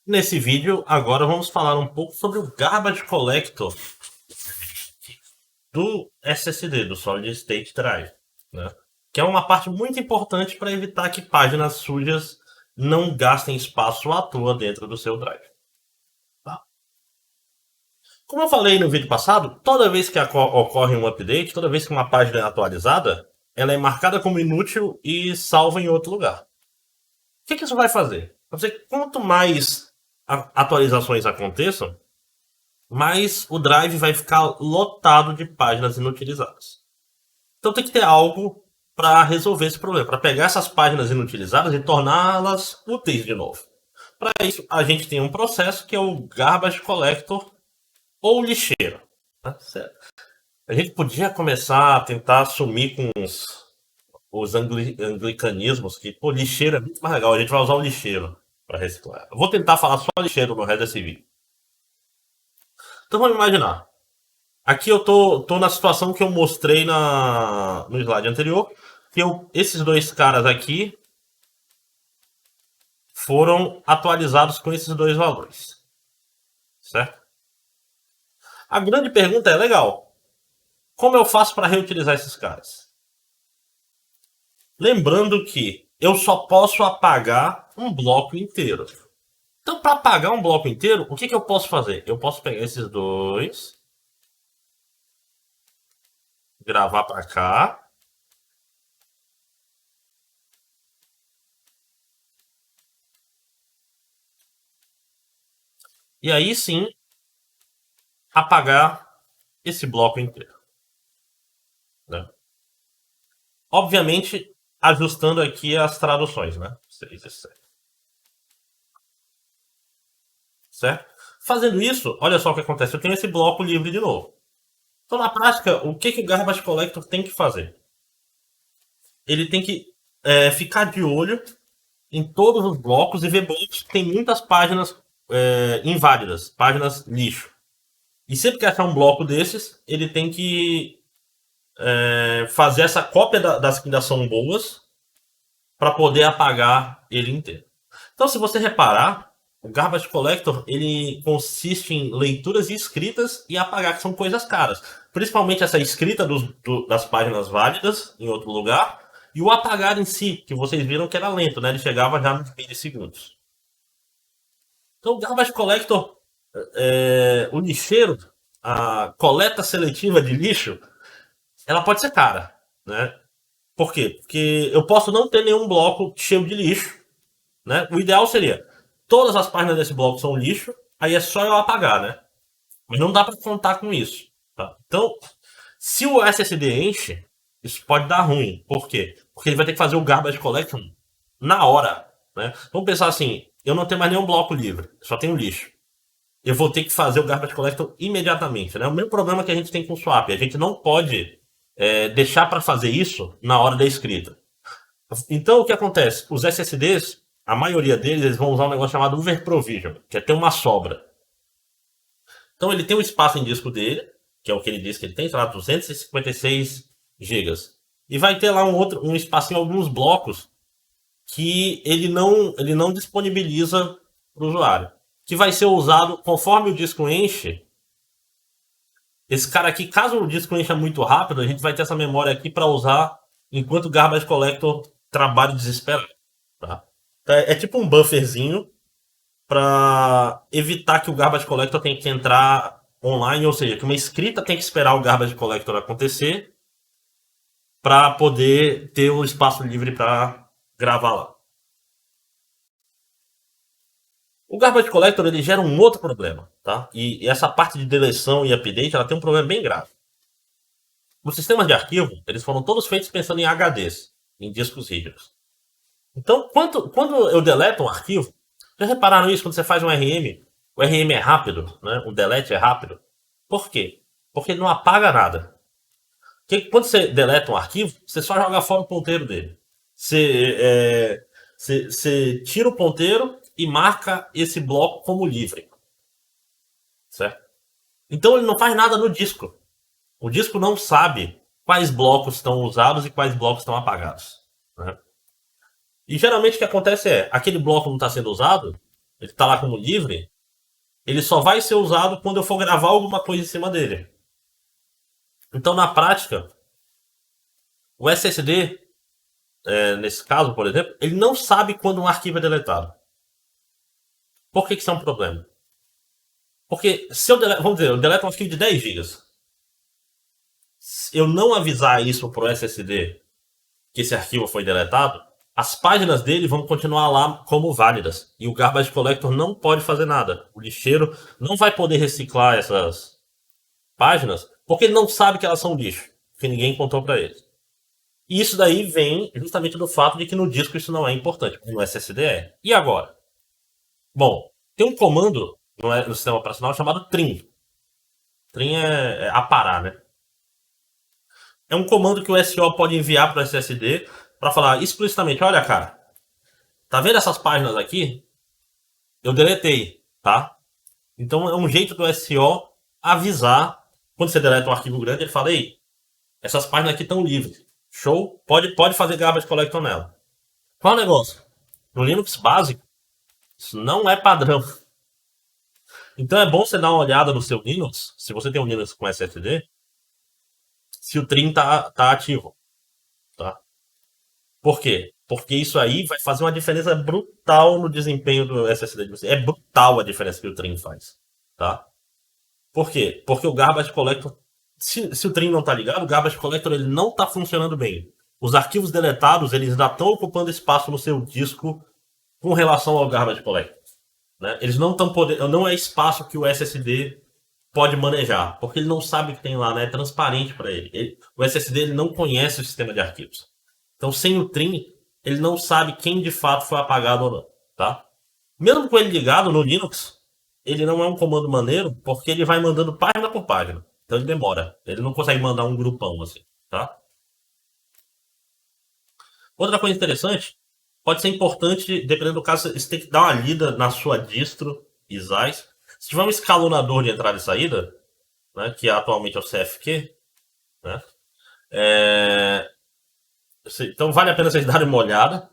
Nesse vídeo, agora vamos falar um pouco sobre o Garbage Collector do SSD, do Solid State Drive, né? Que é uma parte muito importante para evitar que páginas sujas não gastem espaço à toa dentro do seu drive. Tá? Como eu falei no vídeo passado, toda vez que ocorre um update, toda vez que uma página é atualizada, ela é marcada como inútil e salva em outro lugar. O que isso vai fazer? Vai fazer que quanto mais atualizações aconteçam, mas o drive vai ficar lotado de páginas inutilizadas. Então tem que ter algo para resolver esse problema, para pegar essas páginas inutilizadas e torná-las úteis de novo. Para isso, a gente tem um processo que é o Garbage Collector ou lixeiro. Tá certo? A gente podia começar a tentar sumir com os anglicanismos, que pô, lixeiro é muito mais legal, a gente vai usar o lixeiro para reciclar. Eu vou tentar falar só lixeiro no resto desse vídeo. Então vamos imaginar. Aqui eu tô na situação que eu mostrei no slide anterior, que esses dois caras aqui foram atualizados com esses dois valores. Certo? A grande pergunta é, legal, como eu faço para reutilizar esses caras? Lembrando que eu só posso apagar um bloco inteiro. Então, para apagar um bloco inteiro, o que eu posso fazer? Eu posso pegar esses dois, gravar para cá, e aí sim apagar esse bloco inteiro. Né? Obviamente, ajustando aqui as traduções, né? 6 e 7. Certo? Fazendo isso, olha só o que acontece. Eu tenho esse bloco livre de novo. Então, na prática, o que o Garbage Collector tem que fazer? Ele tem que ficar de olho em todos os blocos e ver blocos que tem muitas páginas inválidas, páginas lixo. E sempre que achar um bloco desses, ele tem que fazer essa cópia das que ainda são boas para poder apagar ele inteiro. Então, se você reparar, o Garbage Collector ele consiste em leituras e escritas e apagar, que são coisas caras. Principalmente essa escrita das páginas válidas em outro lugar e o apagar em si, que vocês viram que era lento, né? Ele chegava já nos milissegundos. Então, o Garbage Collector, o lixeiro, a coleta seletiva de lixo, ela pode ser cara, né? Por quê? Porque eu posso não ter nenhum bloco cheio de lixo, né? O ideal seria todas as páginas desse bloco são lixo, aí é só eu apagar, né? Mas não dá para contar com isso. Tá? Então, se o SSD enche, isso pode dar ruim. Por quê? Porque ele vai ter que fazer o garbage collection na hora. Né? Vamos pensar assim, eu não tenho mais nenhum bloco livre, só tenho lixo. Eu vou ter que fazer o garbage collection imediatamente. Né? O mesmo problema que a gente tem com o swap, a gente não pode deixar para fazer isso na hora da escrita. Então, o que acontece? Os SSDs, a maioria deles, eles vão usar um negócio chamado overprovision, que é ter uma sobra. Então, ele tem um espaço em disco dele, que é o que ele diz que ele tem, sei lá, 256 GB. E vai ter lá um espacinho, alguns blocos, que ele não disponibiliza para o usuário. Que vai ser usado conforme o disco enche. Esse cara aqui, caso o disco encha muito rápido, a gente vai ter essa memória aqui para usar enquanto o Garbage Collector trabalha desesperado. Tá? Então, é tipo um bufferzinho para evitar que o Garbage Collector tenha que entrar online, ou seja, que uma escrita tem que esperar o Garbage Collector acontecer para poder ter o espaço livre para gravar lá. O Garbage Collector ele gera um outro problema, tá? E essa parte de deleção e update ela tem um problema bem grave. Os sistemas de arquivo eles foram todos feitos pensando em HDs, em discos rígidos. Então, quando eu deleto um arquivo, já repararam isso quando você faz um RM? O RM é rápido, né? O delete é rápido. Por quê? Porque ele não apaga nada. Porque quando você deleta um arquivo, você só joga fora o ponteiro dele. Você tira o ponteiro e marca esse bloco como livre. Certo? Então ele não faz nada no disco. O disco não sabe quais blocos estão usados e quais blocos estão apagados. Né? E geralmente o que acontece é, aquele bloco não está sendo usado, ele está lá como livre, ele só vai ser usado quando eu for gravar alguma coisa em cima dele. Então, na prática, o SSD, nesse caso, por exemplo, ele não sabe quando um arquivo é deletado. Por que isso é um problema? Porque se eu deleto, vamos dizer, eu deleto um arquivo de 10 gigas, se eu não avisar isso pro SSD que esse arquivo foi deletado, as páginas dele vão continuar lá como válidas. E o Garbage Collector não pode fazer nada. O lixeiro não vai poder reciclar essas páginas porque ele não sabe que elas são lixo, que ninguém contou para ele. E isso daí vem justamente do fato de que no disco isso não é importante, no SSD é. E agora? Bom, tem um comando no sistema operacional chamado trim. Trim é aparar, né? É um comando que o SO pode enviar para o SSD para falar explicitamente: olha, cara, tá vendo essas páginas aqui? Eu deletei, tá? Então é um jeito do SO avisar. Quando você deleta um arquivo grande, ele fala: ei, essas páginas aqui estão livres. Show? Pode fazer garbage collector nela. Qual é o negócio? No Linux básico, isso não é padrão. Então é bom você dar uma olhada no seu Linux, se você tem um Linux com SSD, se o trim tá ativo, tá? Por quê? Porque isso aí vai fazer uma diferença brutal no desempenho do SSD de você. É brutal a diferença que o trim faz, tá? Por quê? Porque o Garbage Collector, se o trim não tá ligado, o Garbage Collector ele não tá funcionando bem. Os arquivos deletados, eles ainda estão ocupando espaço no seu disco com relação ao Garbage Collector, né? Eles não estão podendo, não é espaço que o SSD pode manejar, porque ele não sabe o que tem lá, né? É transparente para ele. O SSD ele não conhece o sistema de arquivos. Então, sem o trim, ele não sabe quem de fato foi apagado ou não, tá? Mesmo com ele ligado no Linux, ele não é um comando maneiro, porque ele vai mandando página por página. Então ele demora. Ele não consegue mandar um grupão assim, tá? Outra coisa interessante, pode ser importante, dependendo do caso, você tem que dar uma lida na sua distro ISAIS. Se tiver um escalonador de entrada e saída, né, que atualmente é o CFQ, né, é, então vale a pena vocês darem uma olhada.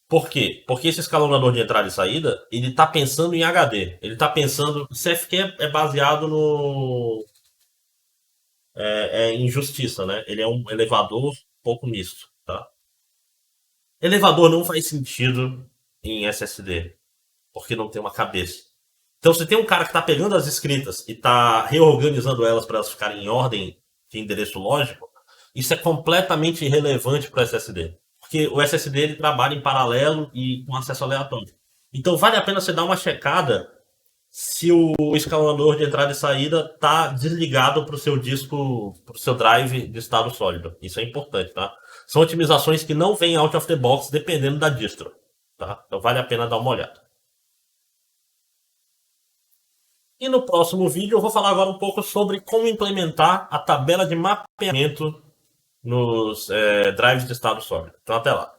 Por quê? Porque esse escalonador de entrada e saída, ele está pensando em HD. Ele está pensando. O CFQ é baseado no. Em justiça, né? Ele é um elevador um pouco misto, tá? Elevador não faz sentido em SSD, porque não tem uma cabeça. Então, se tem um cara que está pegando as escritas e está reorganizando elas para elas ficarem em ordem de endereço lógico, isso é completamente irrelevante para o SSD. Porque o SSD ele trabalha em paralelo e com acesso aleatório. Então, vale a pena você dar uma checada se o escalonador de entrada e saída está desligado para o seu disco, para o seu drive de estado sólido. Isso é importante, tá? São otimizações que não vêm out of the box dependendo da distro, tá? Então vale a pena dar uma olhada. E no próximo vídeo eu vou falar agora um pouco sobre como implementar a tabela de mapeamento nos drives de estado sólido. Então até lá.